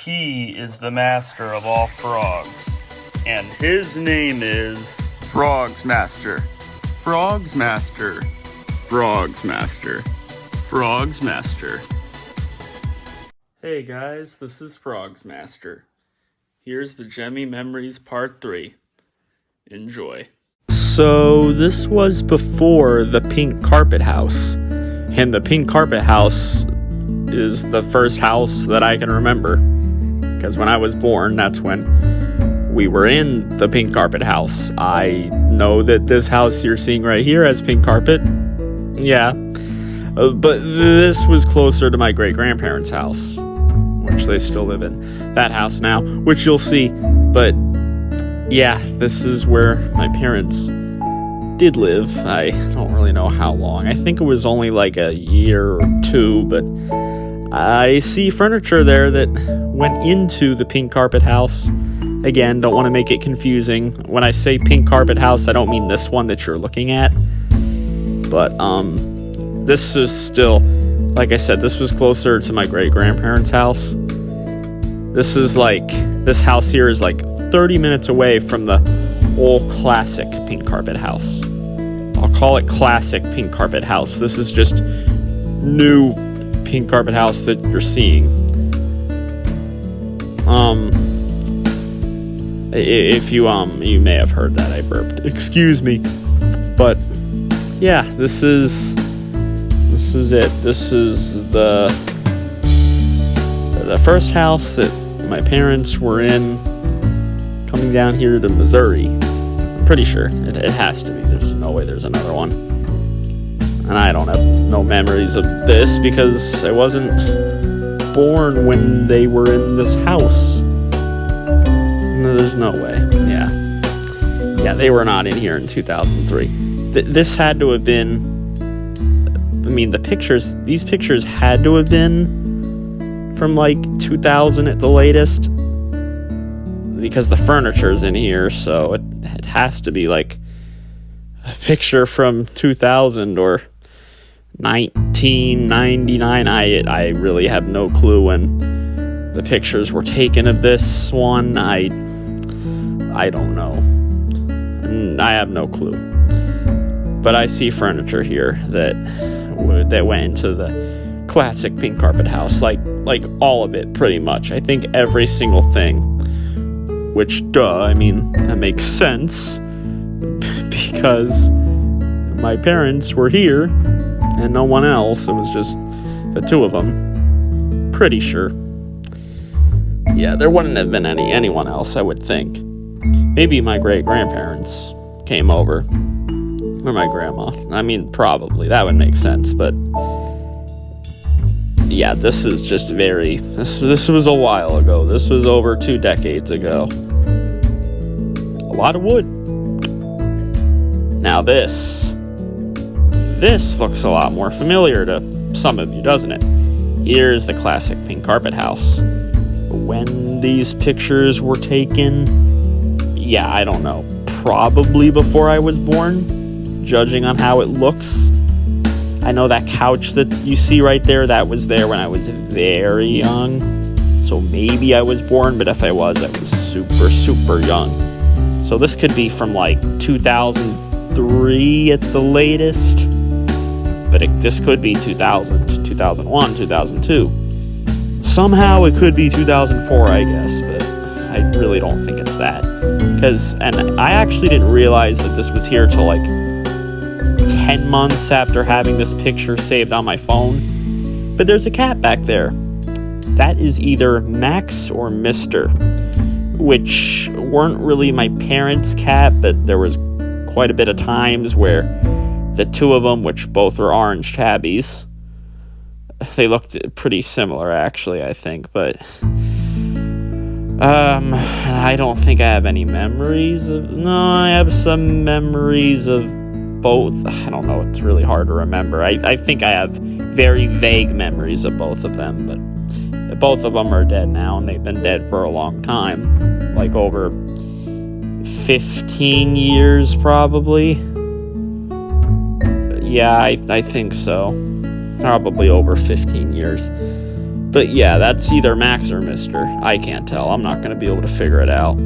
He is the master of all frogs, and his name is Frogs Master. Frogs Master. Frogs Master. Frogs Master. Hey guys, this is Frogs Master. Here's the Gemmy Memories Part 3. Enjoy. So this was before the Pink Carpet House, and the Pink Carpet House is the first house that I can remember, because when I was born, that's when we were in the Pink Carpet House. I know that this house you're seeing right here has pink carpet, but this was closer to my great-grandparents' house, which they still live in that house now, which you'll see. But yeah, this is where my parents did live. I don't really know how long. I think it was only like a year or two, but I see furniture there that went into the Pink Carpet House. Again, don't want to make it confusing. When I say Pink Carpet House, I don't mean this one that you're looking at. But this is still, like I said, this was closer to my great-grandparents' house. This house here is like 30 minutes away from the old classic Pink Carpet House. I'll call it classic Pink Carpet House. This is just new Pink Carpet House that you're seeing. If you may have heard that I burped. Excuse me. But yeah, this is it. This is the first house that my parents were in coming down here to Missouri. I'm pretty sure it has to be. There's no way there's another one. And I don't have no memories of this because I wasn't born when they were in this house. No, there's no way. Yeah, they were not in here in 2003. This had to have been, these pictures had to have been from like 2000 at the latest, because the furniture's in here, so it has to be like a picture from 2000 or 1999. I really have no clue when the pictures were taken of this one. I don't know. I have no clue. But I see furniture here that went into the classic Pink Carpet House, like all of it, pretty much. I think every single thing. Which, that makes sense, because my parents were here and no one else. It was just the two of them. Pretty sure. Yeah, there wouldn't have been anyone else, I would think. Maybe my great-grandparents came over. Or my grandma. Probably. That would make sense, but yeah, this is just this was a while ago. This was over 2 decades ago. A lot of wood. Now this looks a lot more familiar to some of you, doesn't it? Here's the classic Pink Carpet House. When these pictures were taken, I don't know. Probably before I was born, judging on how it looks. I know that couch that you see right there, that was there when I was very young. So maybe I was born, but if I was super, super young. So this could be from like 2003 at the latest. But this could be 2000, 2001, 2002. Somehow it could be 2004, I guess, but I really don't think it's that. And I actually didn't realize that this was here till like 10 months after having this picture saved on my phone. But there's a cat back there. That is either Max or Mister, which weren't really my parents' cat, but there was quite a bit of times where the two of them, which both were orange tabbies, they looked pretty similar, actually, I think, but I don't think I have any memories of... No, I have some memories of both. I don't know, it's really hard to remember. I think I have very vague memories of both of them, but both of them are dead now, and they've been dead for a long time. Like over 15 years, probably. Yeah, I think so. Probably over 15 years. But yeah, that's either Max or Mister. I can't tell. I'm not going to be able to figure it out.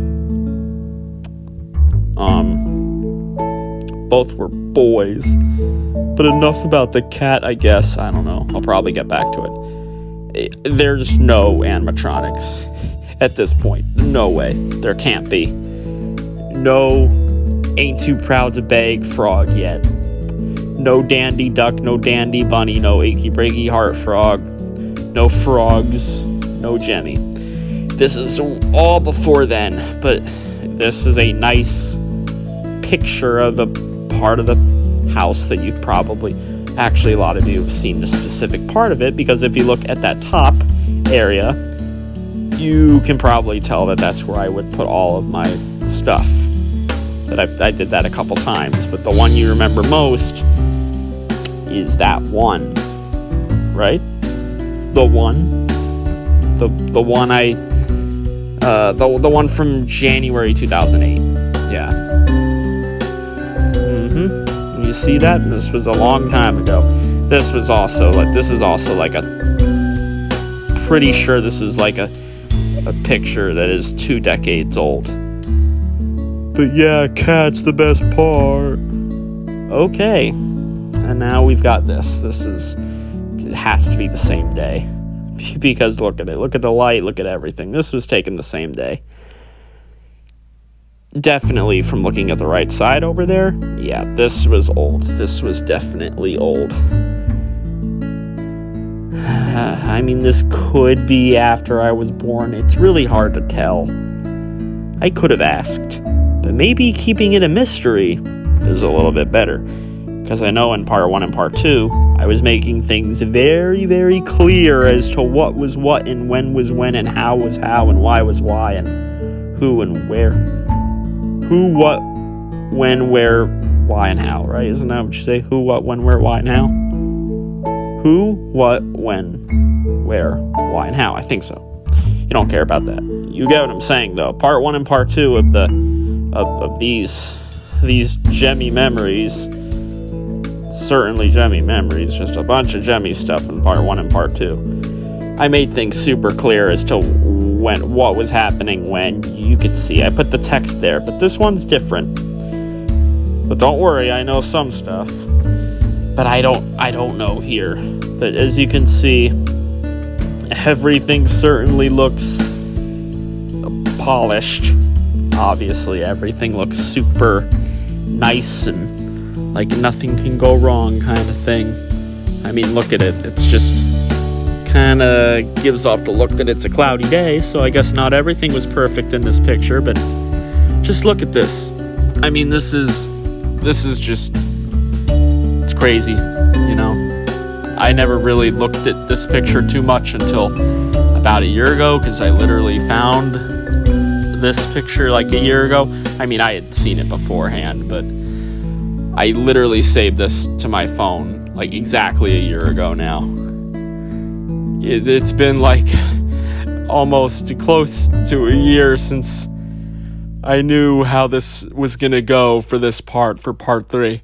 Both were boys. But enough about the cat, I guess. I don't know. I'll probably get back to it. There's no animatronics at this point. No way. There can't be. No Ain't Too Proud to Beg frog yet. No Dandy Duck, no Dandy Bunny, no Achy Breaky Heart Frog. No frogs, no Gemmy. This is all before then, but this is a nice picture of a part of the house that you've probably, actually a lot of you have seen the specific part of it, because if you look at that top area, you can probably tell that that's where I would put all of my stuff. That I did that a couple times, but the one you remember most is that one, right? The one from January 2008. Yeah. You see that? This was a long time ago. This is also like a, pretty sure this is like a picture that is 2 decades old. But yeah, cat's the best part. Okay. And now we've got this. It has to be the same day. Because look at it. Look at the light. Look at everything. This was taken the same day. Definitely from looking at the right side over there. Yeah, this was old. This was definitely old. I mean, this could be after I was born. It's really hard to tell. I could have asked. But maybe keeping it a mystery is a little bit better. Because I know in part 1 and part 2, I was making things very, very clear as to what was what and when was when and how was how and why was why and who and where. Who, what, when, where, why, and how, right? Isn't that what you say? Who, what, when, where, why, and how? Who, what, when, where, why, and how. I think so. You don't care about that. You get what I'm saying, though. Part 1 and part 2 of these Gemmy memories, certainly Gemmy memories, just a bunch of Gemmy stuff in part 1 and part 2. I made things super clear as to what was happening when. You could see I put the text there, but this one's different. But don't worry, I know some stuff, but I don't know here. But as you can see, everything certainly looks polished. Obviously, everything looks super nice and like nothing can go wrong kind of thing. I mean, look at it. It's just kind of gives off the look that it's a cloudy day, so I guess not everything was perfect in this picture, but just look at this. I mean, this is just, it's crazy, you know? I never really looked at this picture too much until about a year ago, because I literally found this picture like a year ago. I mean, I had seen it beforehand, but I literally saved this to my phone like exactly a year ago now. It's been like almost close to a year since I knew how this was going to go for this part, for part 3.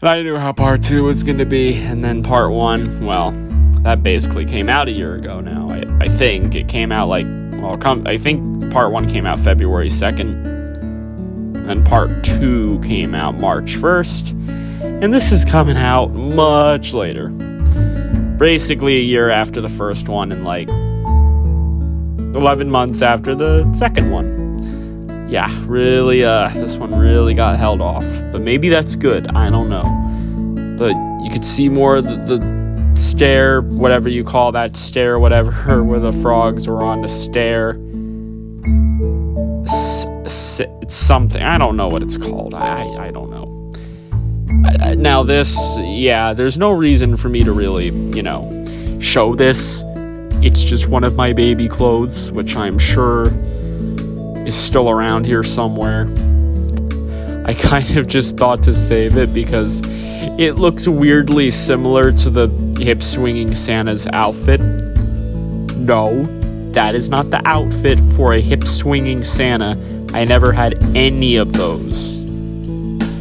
And I knew how part 2 was going to be. And then part 1, well, that basically came out a year ago now. I think it came out like, I think part 1 came out February 2nd. And part 2 came out March 1st. And this is coming out much later. Basically a year after the first one and like 11 months after the second one. Yeah, really, this one really got held off. But maybe that's good, I don't know. But you could see more of the stair, whatever you call that, stair, whatever, where the frogs were on the stair. It's something, I don't know what it's called, I don't know. Now this, yeah, there's no reason for me to really, show this. It's just one of my baby clothes, which I'm sure is still around here somewhere. I kind of just thought to save it because it looks weirdly similar to the hip-swinging Santa's outfit. No, that is not the outfit for a hip-swinging Santa. I never had any of those.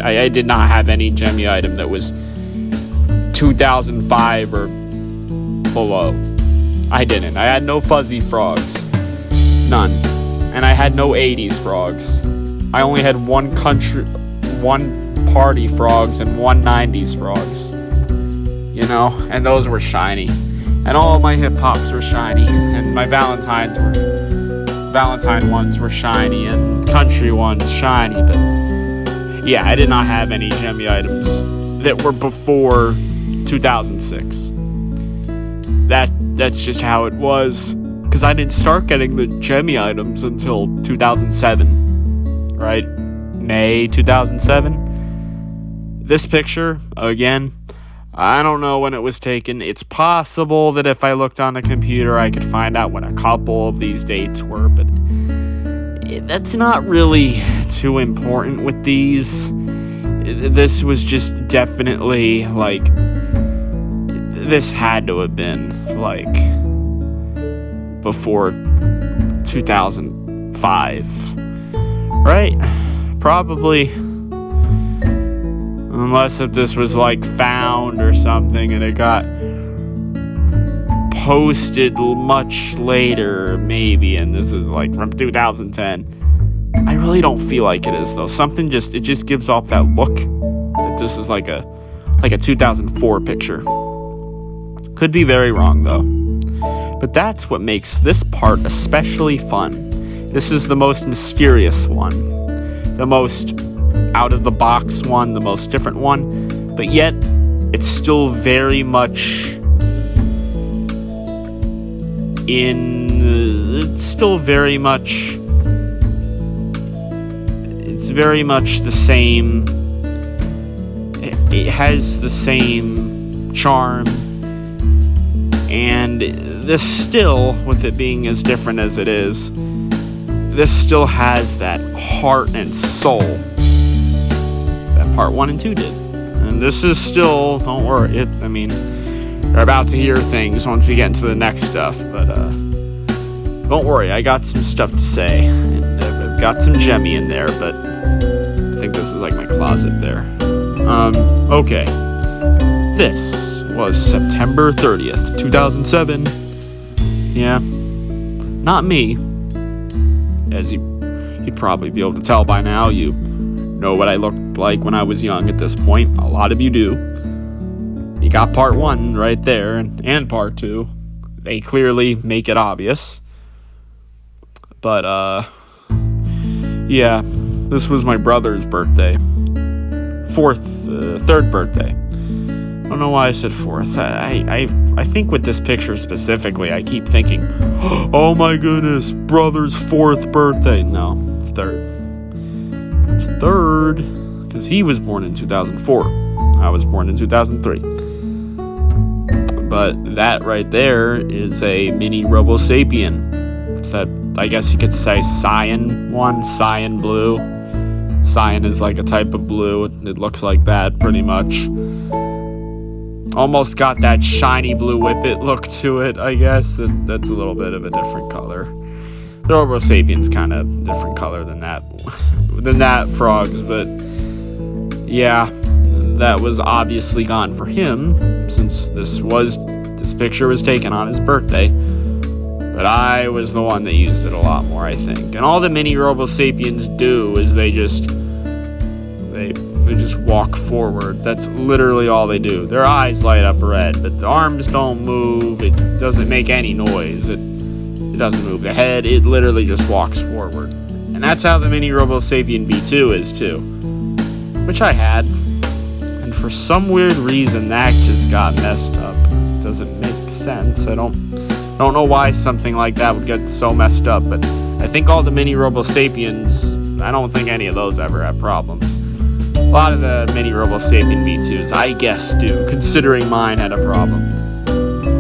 I did not have any Gemmy item that was 2005 or below. I didn't. I had no fuzzy frogs. None. And I had no 80s frogs. I only had one party frogs and one 90s frogs. You know, and those were shiny. And all of my hip hops were shiny. And my Valentine ones were shiny. And country ones shiny. But yeah, I did not have any Gemmy items that were before 2006. That's just how it was. Because I didn't start getting the Gemmy items until 2007. Right? May 2007. This picture, again, I don't know when it was taken. It's possible that if I looked on the computer, I could find out when a couple of these dates were, but that's not really too important with these. This was just definitely, like, this had to have been, like, before 2005, right? Probably. Unless if this was, like, found or something and it got posted much later, maybe, and this is, like, from 2010. I really don't feel like it is, though. It just gives off that look that this is like a 2004 picture. Could be very wrong, though. But that's what makes this part especially fun. This is the most mysterious one. The most out-of-the-box one, the most different one. But yet, it's still very much it's very much the same. It has the same charm. And this still, with it being as different as it is, this still has that heart and soul that part 1 and 2 did. And this is still, don't worry, you're about to hear things once we get into the next stuff, but don't worry, I got some stuff to say, and I've got some Gemmy in there, but I think this is like my closet there. Okay. This was September 30th, 2007. Yeah, not me. As you'd probably be able to tell by now, you know what I looked like when I was young at this point. A lot of you do. You got part 1 right there, and part 2. They clearly make it obvious. But, yeah, this was my brother's birthday. Third birthday. I don't know why I said 4th. I think with this picture specifically, I keep thinking, oh my goodness, brother's 4th birthday. No, it's 3rd. It's 3rd, because he was born in 2004. I was born in 2003. But that right there is a mini Robo Sapien. It's that, I guess you could say, cyan one, cyan blue. Cyan is like a type of blue. It looks like that, pretty much. Almost got that shiny blue whippet look to it, I guess. That's a little bit of a different color. The Robo Sapien's kind of different color than that frogs, but yeah, that was obviously gone for him, since this picture was taken on his birthday. But I was the one that used it a lot more, I think. And all the mini Robo Sapiens do is they just walk forward. That's literally all they do. Their eyes light up red, but the arms don't move. It doesn't make any noise. It doesn't move the head. It literally just walks forward. And that's how the mini Robo Sapien V2 is too, which I had. And for some weird reason, that just got messed up. It doesn't make sense. I don't know why something like that would get so messed up, but I think all the mini Robo Sapiens, I don't think any of those ever have problems. A lot of the mini Robo Sapien V2s, I guess, do, considering mine had a problem.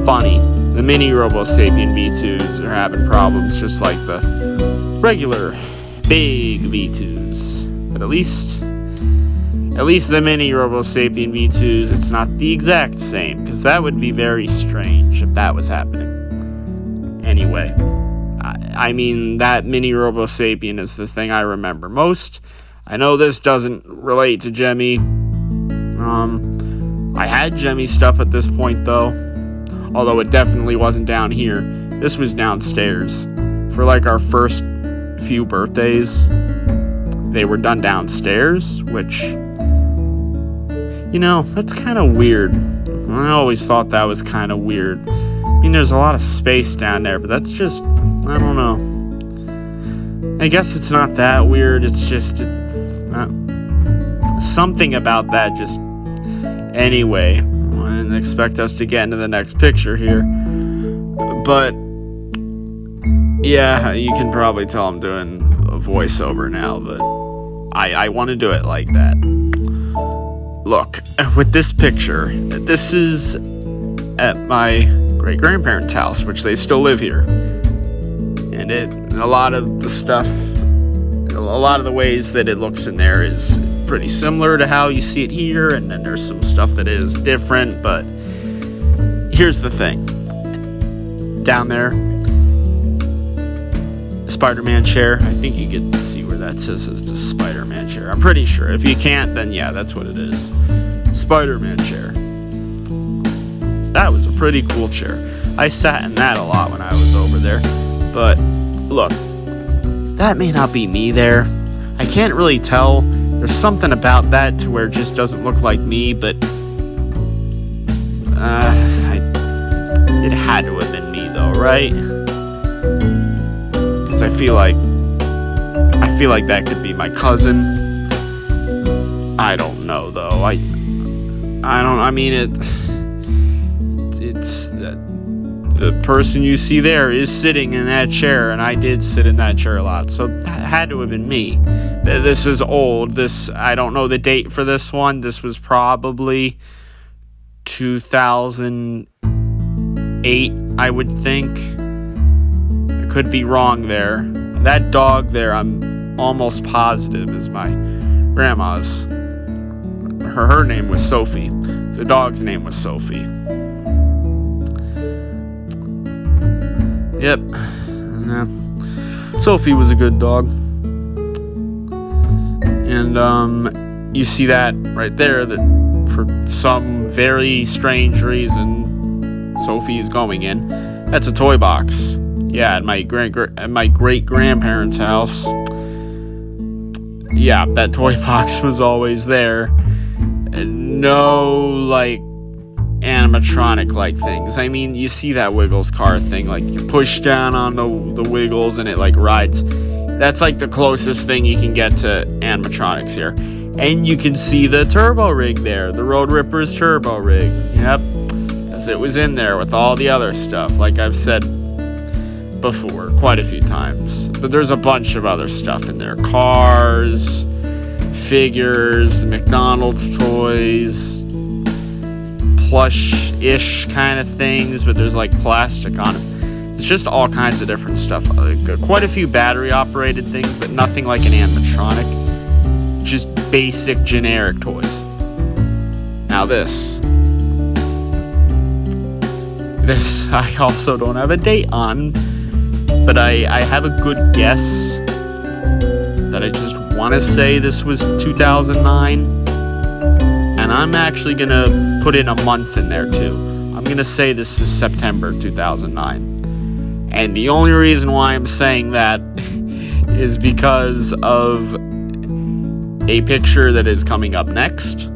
Funny, the mini Robo Sapien V2s are having problems just like the regular big V2s. But at least the mini Robo Sapien V2s, it's not the exact same, because that would be very strange if that was happening. Anyway, I mean, that mini Robo Sapien is the thing I remember most. I know this doesn't relate to Gemmy. I had Gemmy stuff at this point, though. although it definitely wasn't down here. This was downstairs. For like our first few birthdays, they were done downstairs, which, you know, that's kind of weird. I always thought that was kind of weird. I mean, there's a lot of space down there, but that's just, I don't know. I guess it's not that weird. It's just something about that just... Anyway, I didn't expect us to get into the next picture here. But, yeah, you can probably tell I'm doing a voiceover now, but I want to do it like that. Look, with this picture, this is at my great-grandparents' house, which they still live here. And a lot of the ways that it looks in there is pretty similar to how you see it here, and then there's some stuff that is different, but here's the thing. Down there, Spider-Man chair. I think you get to see where that says it's a Spider-Man chair. I'm pretty sure. If you can't, then yeah, that's what it is. Spider-Man chair. That was a pretty cool chair. I sat in that a lot when I was over there. But look, that may not be me there. I can't really tell. There's something about that to where it just doesn't look like me, but it had to have been me though, right? Because I feel like that could be my cousin. I don't know though. I mean it's the person you see there is sitting in that chair, and I did sit in that chair a lot, so that had to have been me. This is old. I don't know the date for this one. This was probably 2008, I would think. I could be wrong there. That dog there, I'm almost positive, is my grandma's. Her name was Sophie. The dog's name was Sophie. Yep. Yeah. Sophie was a good dog. And you see that right there, that for some very strange reason Sophie is going in. That's a toy box. Yeah, at my great-grandparents' house. Yeah, that toy box was always there. And no, like, animatronic like things. I mean, you see that Wiggles car thing, like you push down on the Wiggles and it like rides. That's like the closest thing you can get to animatronics here. And you can see the turbo rig there, the Road Ripper's turbo rig. Yep, as it was in there with all the other stuff, like I've said before quite a few times. But there's a bunch of other stuff in there. Cars, figures, the McDonald's toys, plush-ish kind of things, but there's like plastic on it. It's just all kinds of different stuff. Quite a few battery-operated things, but nothing like an animatronic. Just basic, generic toys. Now this I also don't have a date on, but I have a good guess that I just want to say this was 2009. And I'm actually going to put in a month in there too. I'm going to say this is September 2009. And the only reason why I'm saying that is because of a picture that is coming up next.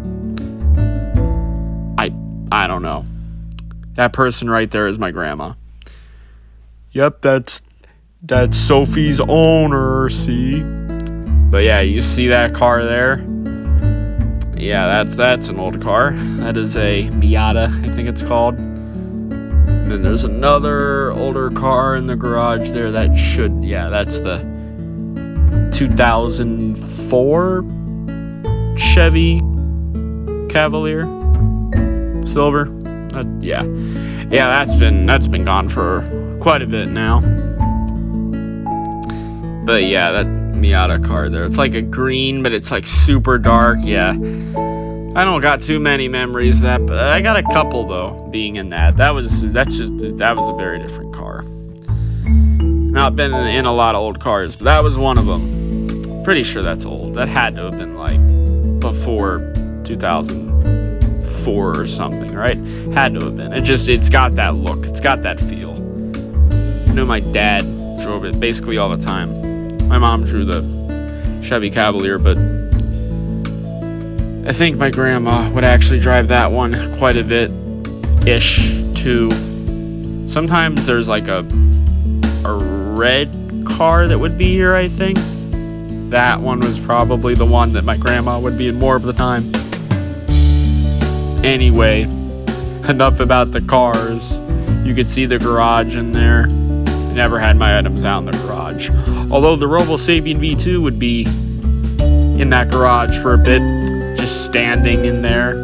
I don't know. That person right there is my grandma. Yep, that's Sophie's owner, see? But yeah, you see that car there? Yeah, that's an old car. That is a Miata, I think it's called. And then there's another older car in the garage there. That's the 2004 Chevy Cavalier Silver. Yeah, that's been gone for quite a bit now. But yeah, that Miata car there. It's like a green, but it's like super dark. Yeah, I don't got too many memories of that, but I got a couple though. Being in that was a very different car. Not been in a lot of old cars, but that was one of them. Pretty sure that's old. That had to have been like before 2004 1984 or something, right? Had to have been. It's got that look. It's got that feel. I know my dad drove it basically all the time. My mom drew the Chevy Cavalier, but I think my grandma would actually drive that one quite a bit-ish, too. Sometimes there's like a red car that would be here, I think. That one was probably the one that my grandma would be in more of the time. Anyway, enough about the cars. You could see the garage in there. I never had my items out in the garage. Although the Robo Sapien V2 would be in that garage for a bit, just standing in there.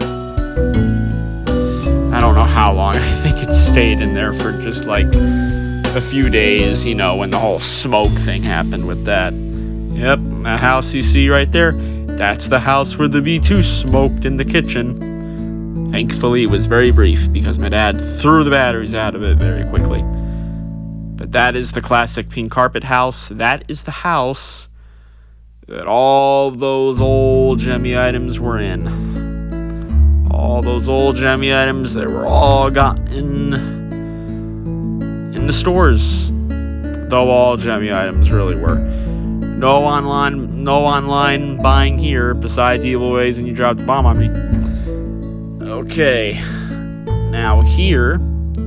I don't know how long. I think it stayed in there for just like a few days, you know, when the whole smoke thing happened with that. Yep, that house you see right there, that's the house where the V2 smoked in the kitchen. Thankfully, it was very brief because my dad threw the batteries out of it very quickly. But that is the classic pink carpet house. That is the house that all those old Gemmy items were in. All those old Gemmy items that were all gotten in the stores. Though all Gemmy items really were. No online buying here besides Evil Ways and You Dropped a Bomb on Me. Okay. Now here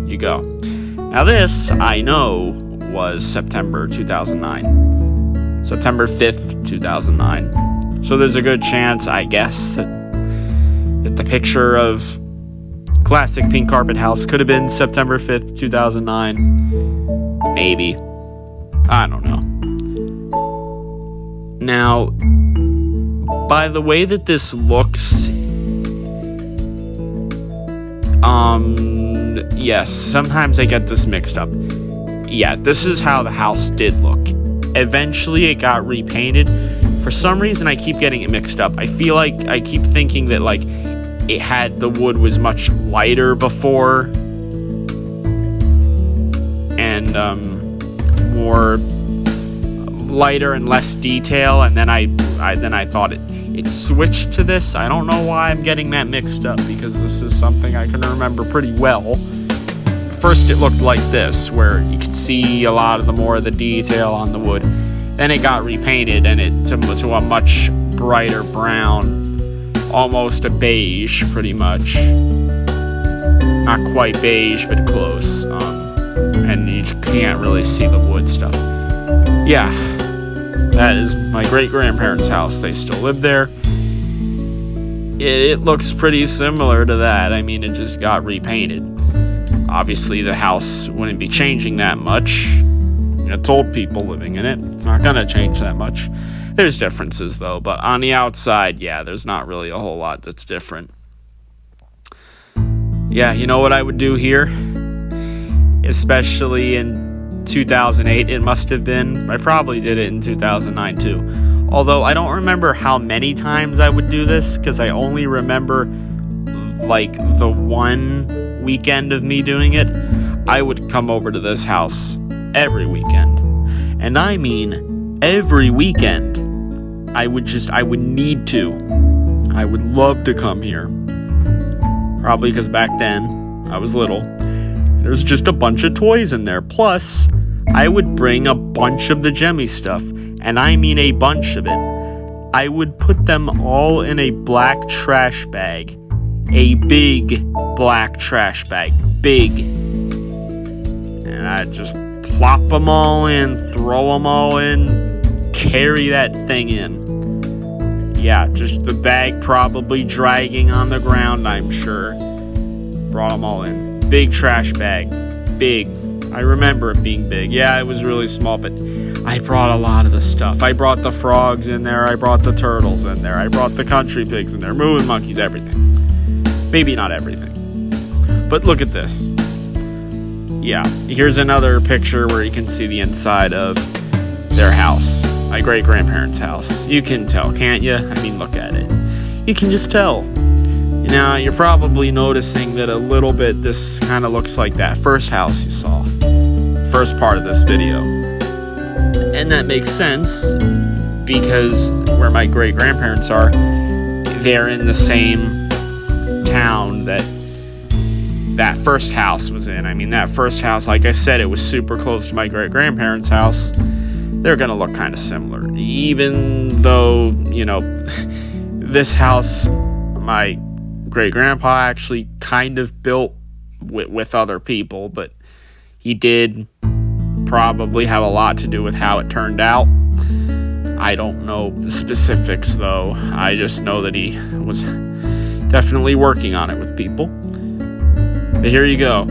you go. Now this, I know, was September 2009. September 5th, 2009. So there's a good chance, I guess, that the picture of classic pink carpet house could have been September 5th, 2009. Maybe. I don't know. Now, by the way that this looks, yes, sometimes I get this mixed up. Yeah, this is how the house did look. Eventually it got repainted. For some reason I keep getting it mixed up. I feel like I keep thinking that like the wood was much lighter before and more lighter and less detail, and then I thought it switched to this. I don't know why I'm getting that mixed up because this is something I can remember pretty well. First it looked like this, where you could see a lot of the more of the detail on the wood. Then it got repainted and it to a much brighter brown, almost a beige, pretty much. Not quite beige, but close. And you can't really see the wood stuff. Yeah, that is my great-grandparents' house. They still live there. It looks pretty similar to that. I mean, it just got repainted. Obviously, the house wouldn't be changing that much. It's old people living in it. It's not going to change that much. There's differences, though. But on the outside, yeah, there's not really a whole lot that's different. Yeah, you know what I would do here? Especially in 2008, it must have been. I probably did it in 2009, too. Although, I don't remember how many times I would do this, because I only remember, like, the one weekend of me doing it. I would come over to this house every weekend. And I mean every weekend. I would need to. I would love to come here. Probably because back then, I was little. There was just a bunch of toys in there. Plus, I would bring a bunch of the Gemmy stuff. And I mean a bunch of it. I would put them all in a black trash bag. A big black trash bag. Big. And I'd just plop them all in, throw them all in, carry that thing in. Yeah, just the bag probably dragging on the ground, I'm sure. Brought them all in. Big trash bag. Big. I remember it being big. Yeah, it was really small, but I brought a lot of the stuff. I brought the frogs in there. I brought the turtles in there. I brought the country pigs in there. Moo and monkeys, everything. Maybe not everything. But look at this. Yeah, here's another picture where you can see the inside of their house. My great-grandparents' house. You can tell, can't you? I mean, look at it. You can just tell. Now, you're probably noticing that a little bit this kind of looks like that first house you saw. First part of this video. And that makes sense because where my great-grandparents are, they're in the same town that first house was in. I mean, that first house, like I said, it was super close to my great-grandparents' house. They're gonna look kind of similar. Even though, this house, my great-grandpa actually kind of built with other people, but he did probably have a lot to do with how it turned out. I don't know the specifics, though. I just know that he was definitely working on it with people. But here you go.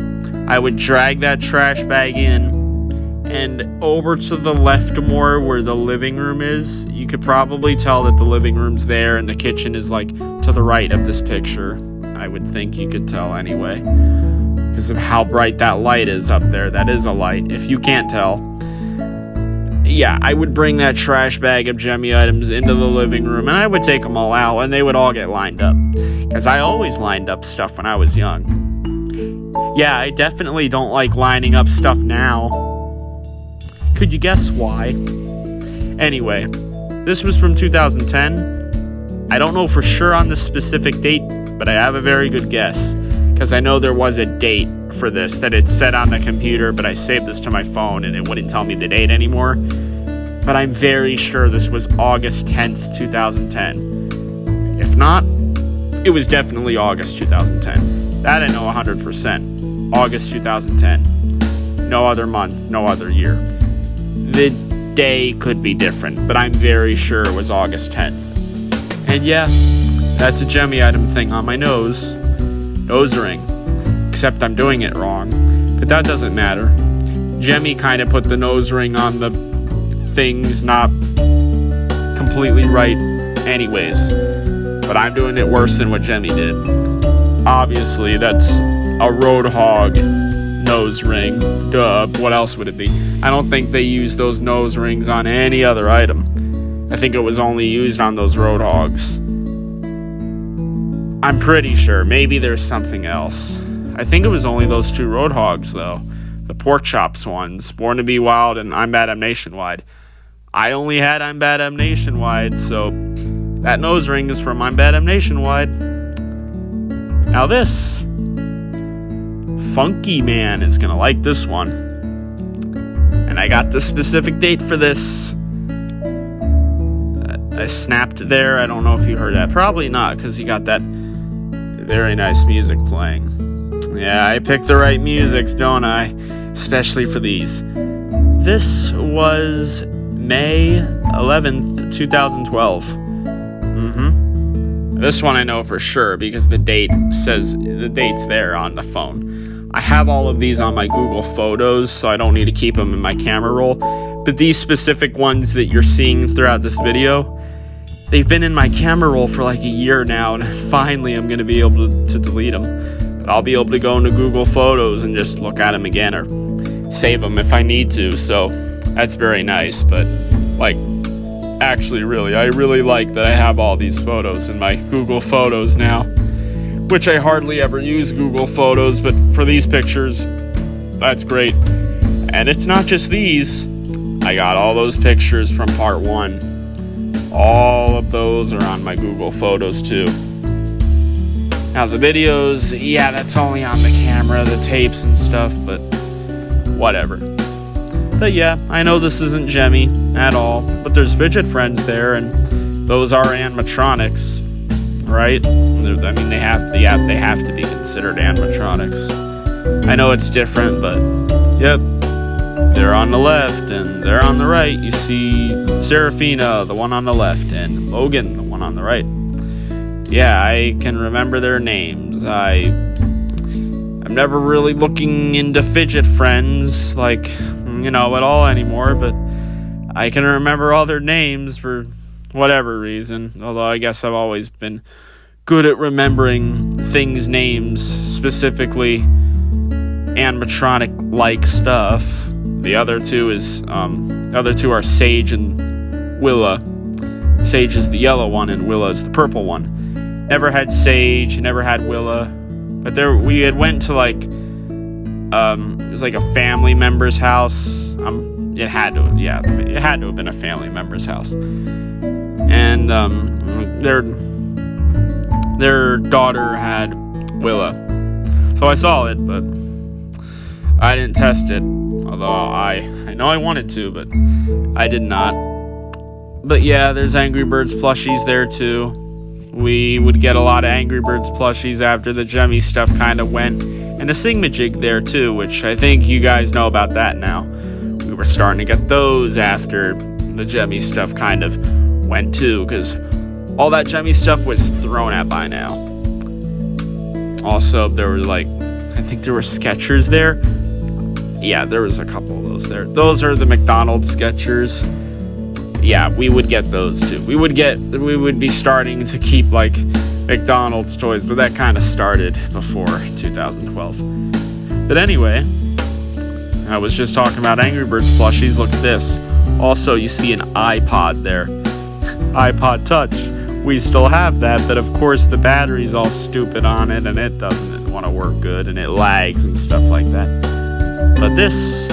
I would drag that trash bag in, and over to the left more where the living room is. You could probably tell that the living room's there and the kitchen is like to the right of this picture. I would think you could tell anyway, because of how bright that light is up there. That is a light, if you can't tell. Yeah, I would bring that trash bag of Gemmy items into the living room, and I would take them all out, and they would all get lined up. Because I always lined up stuff when I was young. Yeah, I definitely don't like lining up stuff now. Could you guess why? Anyway, this was from 2010. I don't know for sure on the specific date, but I have a very good guess. Because I know there was a date for this that it said on the computer, but I saved this to my phone and it wouldn't tell me the date anymore. But I'm very sure this was August 10th, 2010. If not, it was definitely August 2010. That I know 100%. August 2010. No other month, no other year. The day could be different, but I'm very sure it was August 10th. And yeah, that's a Gemmy item thing on my nose. Nose ring. Except I'm doing it wrong. But that doesn't matter. Gemmy kind of put the nose ring on the things not completely right anyways. But I'm doing it worse than what Gemmy did. Obviously, that's a Roadhog nose ring. Duh, what else would it be? I don't think they used those nose rings on any other item. I think it was only used on those Roadhogs. I'm pretty sure. Maybe there's something else. I think it was only those two Roadhogs, though. The pork chops ones. Born to be Wild and I'm Bad I'm Nationwide. I only had I'm Bad I'm Nationwide, so that nose ring is from I'm Bad I'm Nationwide. Now this. Funky Man is gonna like this one. And I got the specific date for this. I snapped there. I don't know if you heard that. Probably not, because you got that very nice music playing. Yeah, I picked the right musics, don't I? Especially for these. This was May 11th, 2012. This one I know for sure because the date's there on the phone. I have all of these on my Google Photos, so I don't need to keep them in my camera roll. But these specific ones that you're seeing throughout this video, they've been in my camera roll for like a year now, and finally I'm going to be able to delete them. But I'll be able to go into Google Photos and just look at them again or save them if I need to, so that's very nice. But like, actually I really like that I have all these photos in my Google Photos now, which I hardly ever use Google Photos, but for these pictures, that's great. And it's not just these. I got all those pictures from part 1. All of those are on my Google Photos too. Now the videos, yeah, that's only on the camera, the tapes and stuff, but whatever. But yeah, I know this isn't Gemmy at all, but there's Fidget Friends there, and those are animatronics, right? I mean, they have to be considered animatronics. I know it's different, but yep. They're on the left, and they're on the right. You see Seraphina, the one on the left, and Logan, the one on the right. Yeah, I can remember their names. I'm never really looking into Fidget Friends, like, at all anymore, but I can remember all their names for whatever reason. Although I guess I've always been good at remembering things' names, specifically animatronic-like stuff. The other two are Sage and Willa. Sage is the yellow one and Willa is the purple one. Never had Sage, never had Willa, but we had went to like it was like a family member's house. It had to have been a family member's house, and their daughter had Willa. So I saw it, but I didn't test it. Although I know I wanted to, but I did not. But yeah, there's Angry Birds plushies there too. We would get a lot of Angry Birds plushies after the Gemmy stuff kind of went. And a Sigmajig there too, which I think you guys know about that now. We were starting to get those after the Gemmy stuff kind of went too, because all that Gemmy stuff was thrown at by now. Also, there were I think there were Skechers there. Yeah, there was a couple of those there. Those are the McDonald's Skechers. Yeah, we would get those too. We would be starting to keep McDonald's toys, but that kind of started before 2012. But anyway, I was just talking about Angry Birds plushies. Look at this. Also, you see an iPod there. iPod Touch. We still have that, but of course the battery's all stupid on it, and it doesn't want to work good, and it lags and stuff like that. But this,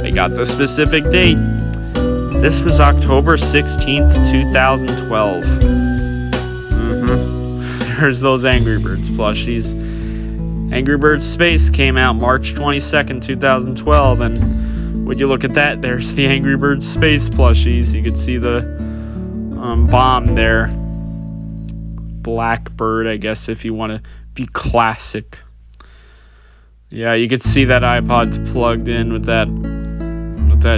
I got the specific date. This was October 16th, 2012. There's those Angry Birds plushies. Angry Birds Space came out March 22nd, 2012, and when you look at that, there's the Angry Birds Space plushies. You can see the bomb there. Blackbird, I guess, if you want to be classic. Yeah, you can see that iPod's plugged in with that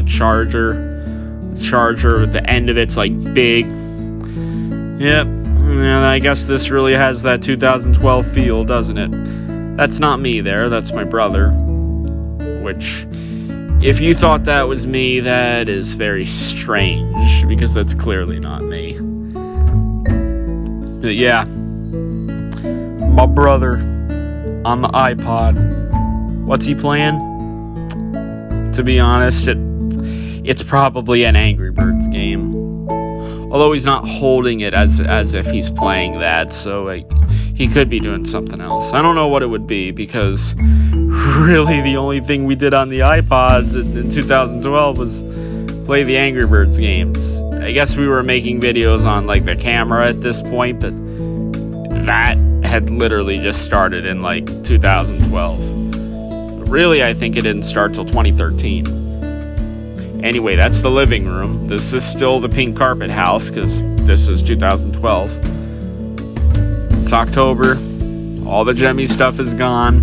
charger. The charger at the end of it's big. Yep. And I guess this really has that 2012 feel, doesn't it? That's not me there, that's my brother. Which, if you thought that was me, that is very strange, because that's clearly not me. But yeah, my brother on the iPod. What's he playing? To be honest, it's probably an Angry Birds game. Although he's not holding it as if he's playing that, so he could be doing something else. I don't know what it would be, because really the only thing we did on the iPods in 2012 was play the Angry Birds games. I guess we were making videos on the camera at this point, but that had literally just started in 2012. Really, I think it didn't start till 2013. Anyway, that's the living room. This is still the pink carpet house, because this is 2012. It's October. All the Gemmy stuff is gone.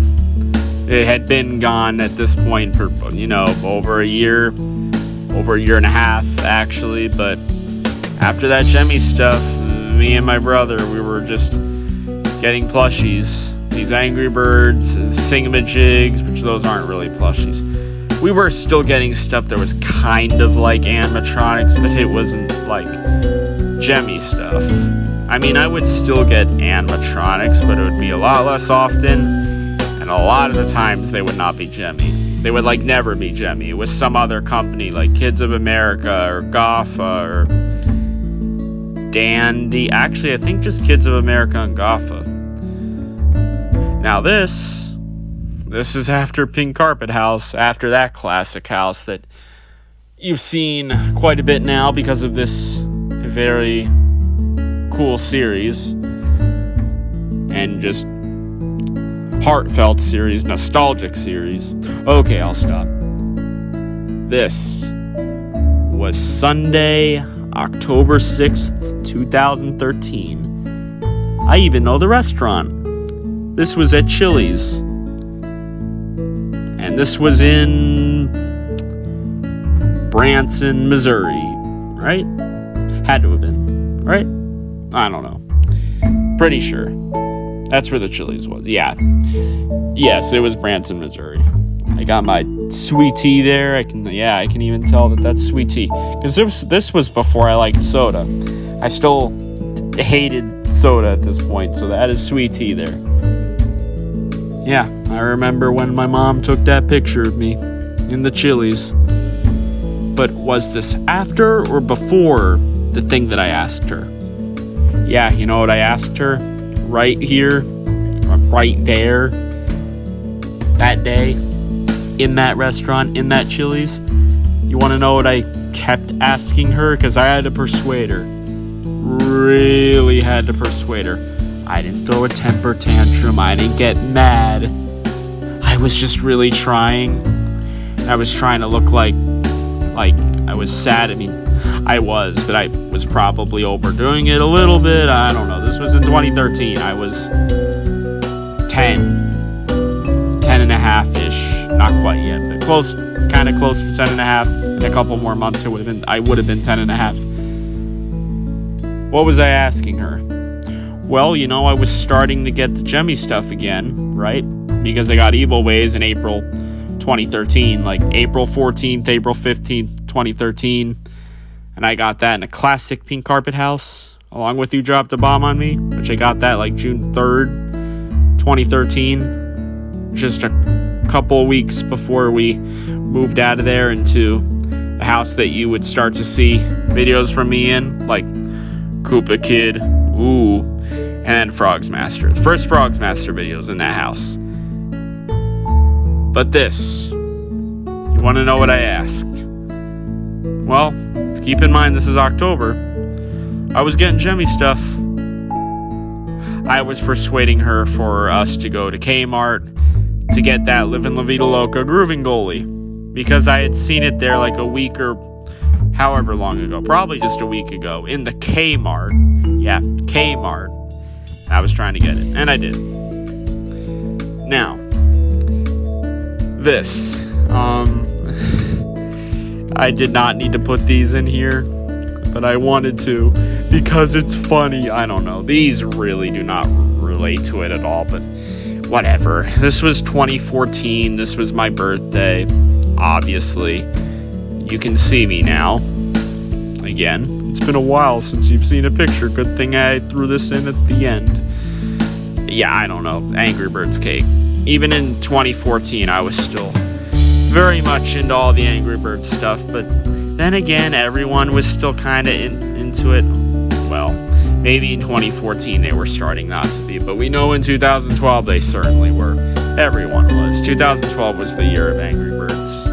It had been gone at this point for, over a year and a half, actually. But after that Gemmy stuff, me and my brother, we were just getting plushies. These Angry Birds, Singamajigs, which those aren't really plushies. We were still getting stuff that was kind of like animatronics, but it wasn't Gemmy stuff. I mean, I would still get animatronics, but it would be a lot less often, and a lot of the times they would not be Gemmy. They would never be Gemmy. It was some other company like Kids of America or Gaffa or Dandy. Actually, I think just Kids of America and Gaffa. Now this is after Pink Carpet House, after that classic house that you've seen quite a bit now because of this very cool series and just heartfelt series, nostalgic series. Okay, I'll stop. This was Sunday, October 6th, 2013. I even know the restaurant. This was at Chili's. And this was in Branson, Missouri, right? Had to have been, right? I don't know. Pretty sure. That's where the Chili's was. Yeah. Yes, it was Branson, Missouri. I got my sweet tea there. I can even tell that that's sweet tea. Because this was before I liked soda. I still hated soda at this point, so that is sweet tea there. Yeah, I remember when my mom took that picture of me in the Chili's. But was this after or before the thing that I asked her? Yeah, you know what I asked her? Right here, right there, that day, in that restaurant, in that Chili's. You want to know what I kept asking her? Because I had to persuade her. Really had to persuade her. I didn't throw a temper tantrum. I didn't get mad. I was just really trying. I was trying to look like I was sad. I mean, I was, but I was probably overdoing it a little bit. I don't know. This was in 2013. I was 10 and a half-ish. Not quite yet, but close, kind of close to 10 and a half. In a couple more months, I would have been 10 and a half. What was I asking her? Well, I was starting to get the Gemmy stuff again, right? Because I got Evil Ways in April 2013, like April 14th, April 15th, 2013. And I got that in a classic pink carpet house, along with You Dropped a Bomb on Me, which I got that like June 3rd, 2013. Just a couple of weeks before we moved out of there into the house that you would start to see videos from me in, like Koopa Kid, ooh, and Frogs Master. The first Frogs Master videos in that house. But this, you want to know what I asked? Well, keep in mind this is October. I was getting Gemmy stuff. I was persuading her for us to go to Kmart to get that Livin' La Vida Loca Grooving Goalie, because I had seen it there like a week or however long ago, probably just a week ago, in the Kmart. Yeah, Kmart. I was trying to get it, and I did. Now, this. I did not need to put these in here, but I wanted to because it's funny. I don't know. These really do not relate to it at all, but whatever. This was 2014. This was my birthday. Obviously, you can see me now. Again, it's been a while since you've seen a picture. Good thing I threw this in at the end. Yeah, I don't know. Angry Birds cake. Even in 2014, I was still very much into all the Angry Birds stuff, but then again, everyone was still kind of into it. Well, maybe in 2014 they were starting not to be, but we know in 2012 they certainly were. Everyone was. 2012 was the year of Angry Birds.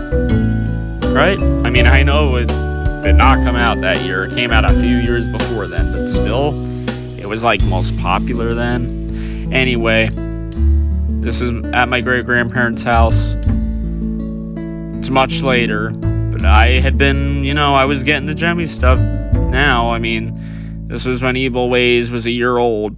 Right? I mean, I know it did not come out that year. It came out a few years before then, but still, it was like most popular then. Anyway, this is at my great-grandparents' house. It's much later, but I had been, I was getting the Gemmy stuff now. I mean, this was when Evil Ways was a year old.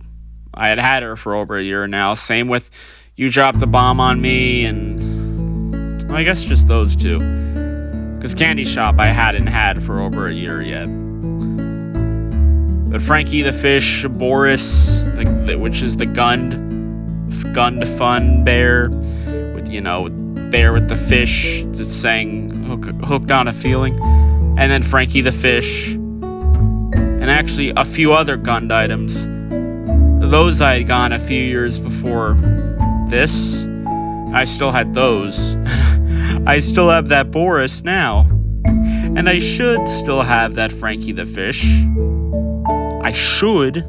I had her for over a year now. Same with You Dropped a Bomb on Me, and I guess just those two. Because Candy Shop I hadn't had for over a year yet. But Frankie the Fish, Boris, which is the Gund Fun bear, with, bear with the fish that's saying hooked on a feeling, and then Frankie the Fish, and actually a few other Gund items. Those I had gotten a few years before this. I still had those. I still have that Boris now, and I should still have that Frankie the Fish. I should,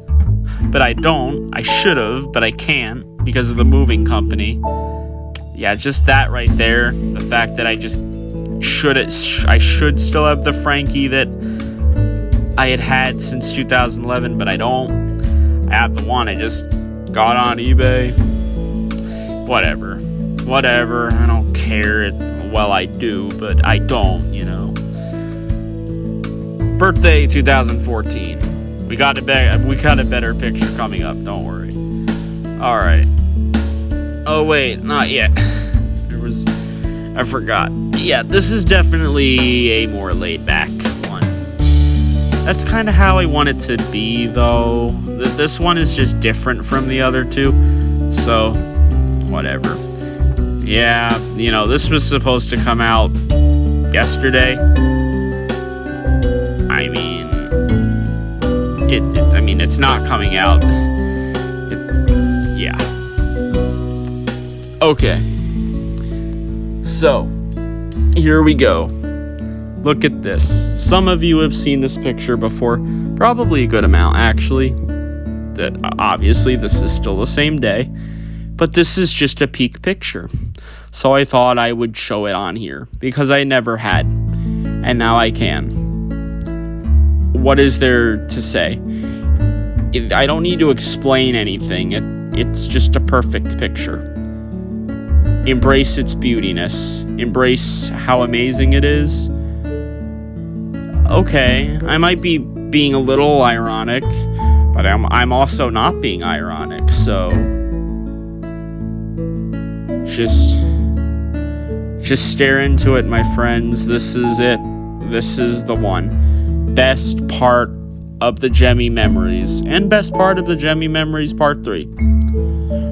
but I don't. I should have, but I can't because of the moving company. Yeah, just that right there. The fact that I should still have the Frankie that I had since 2011, but I don't. I have the one I just got on eBay. Whatever. I don't care. Well, I do, but I don't, Birthday 2014. We got a better picture coming up. Don't worry. All right. Oh wait, not yet. I forgot. Yeah, this is definitely a more laid-back one. That's kind of how I want it to be, though. This one is just different from the other two, so whatever. Yeah, this was supposed to come out yesterday. I mean, it's not coming out. Yeah. Okay. So, here we go. Look at this. Some of you have seen this picture before. Probably a good amount, actually. That obviously, this is still the same day. But this is just a peak picture. So I thought I would show it on here. Because I never had. And now I can. What is there to say? I don't need to explain anything. It's just a perfect picture. Embrace its beautiness. Embrace how amazing it is. Okay, I might be being a little ironic, but I'm also not being ironic, so just stare into it, my friends. This is it. This is the one. Best part of the Gemmy Memories, and best part of the Gemmy Memories Part 3.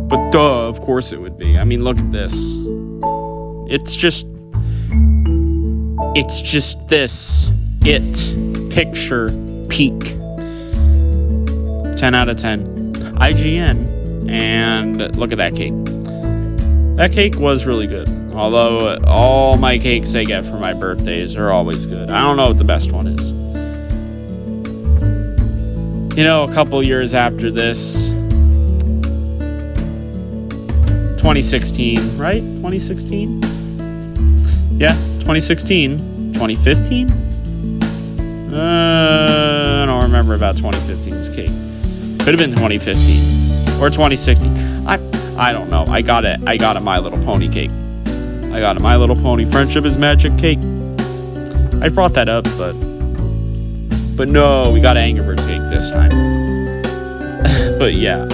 But duh, of course it would be. I mean, look at this. It's just this. It. Picture. Peak. 10 out of 10. IGN. And look at that cake. That cake was really good. Although all my cakes I get for my birthdays are always good. I don't know what the best one is. You know, a couple years after this, 2016, right? 2016? Yeah, 2016. 2015? I don't remember about 2015's cake. Could have been 2015 or 2016. I don't know. I got a My Little Pony cake. I got a My Little Pony Friendship is Magic cake. I brought that up, but no, we got an Angry Birds cake this time. But yeah,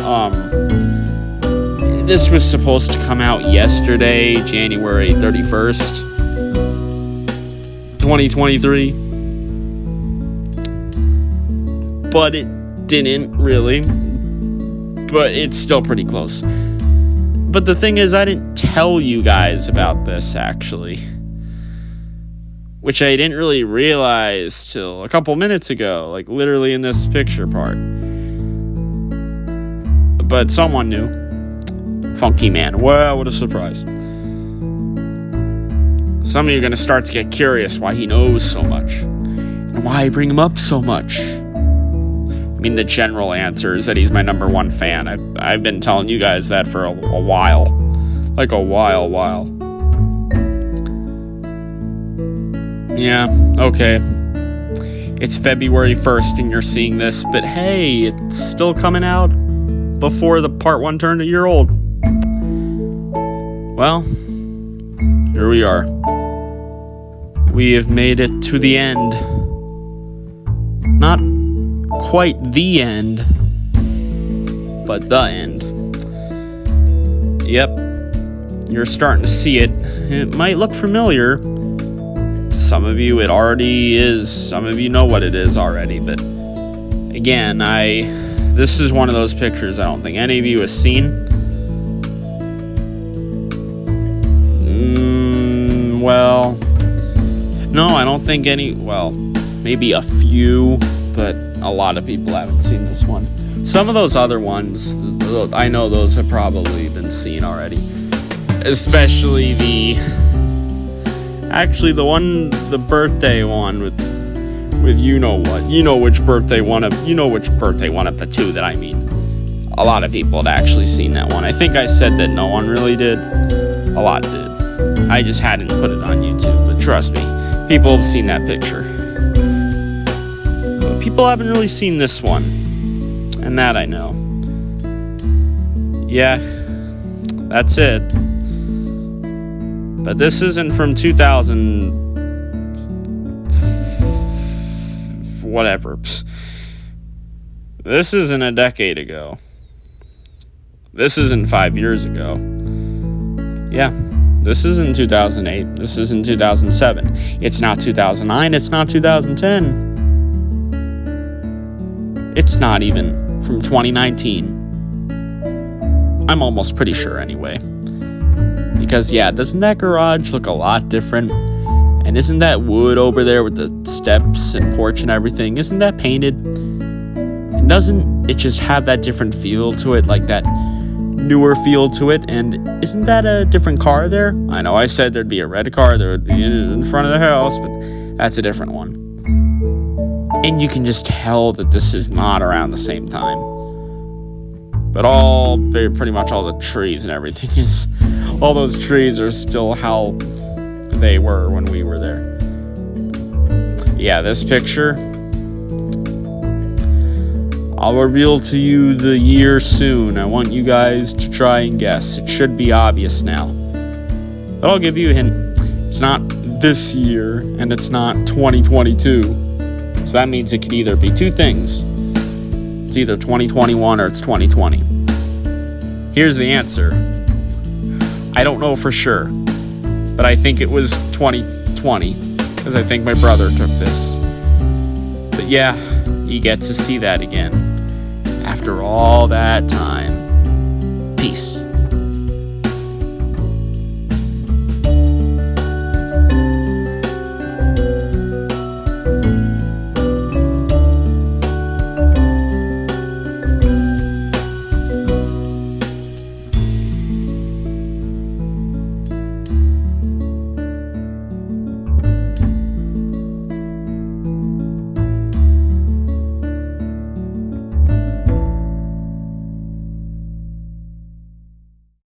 this was supposed to come out yesterday, January 31st, 2023. But it didn't really. But it's still pretty close. But the thing is, I didn't tell you guys about this, actually. Which I didn't really realize till a couple minutes ago, like literally in this picture part. But someone knew. Funky Man. Wow, what a surprise. Some of you are going to start to get curious why he knows so much. And why I bring him up so much. I mean, the general answer is that he's my number one fan. I've been telling you guys that for a while. Like a while. Yeah, okay. It's February 1st and you're seeing this, but hey, it's still coming out before the part 1 turned a year old. Well, here we are. We have made it to the end. Not quite the end, but the end. Yep, you're starting to see it. It might look familiar. Some of you, it already is. Some of you know what it is already, but again, this is one of those pictures I don't think any of you has seen. Well, no, I don't think maybe a few, but a lot of people haven't seen this one. Some of those other ones, I know those have probably been seen already. Especially the birthday one with you know what. You know which birthday one of the two that I mean. A lot of people had actually seen that one. I think I said that no one really did. A lot did. I just hadn't put it on YouTube, but trust me, people have seen that picture. But people haven't really seen this one, and that I know. Yeah, that's it. But this isn't from 2000... whatever. This isn't a decade ago. This isn't 5 years ago. Yeah. This isn't 2008. This isn't 2007. It's not 2009. It's not 2010. It's not even from 2019. I'm almost pretty sure anyway. Because, yeah, doesn't that garage look a lot different? And isn't that wood over there with the steps and porch and everything? Isn't that painted? And doesn't it just have that different feel to it? Like that newer feel to it, and isn't that a different car there? I know I said there'd be a red car that would be in front of the house, but that's a different one. And you can just tell that this is not around the same time. But pretty much all the trees and everything all those trees are still how they were when we were there. Yeah, this picture, I'll reveal to you the year soon. I want you guys to try and guess. It should be obvious now. But I'll give you a hint. It's not this year, and it's not 2022. So that means it could either be two things. It's either 2021 or it's 2020. Here's the answer. I don't know for sure, but I think it was 2020, because I think my brother took this. But yeah, you get to see that again after all that time. Peace.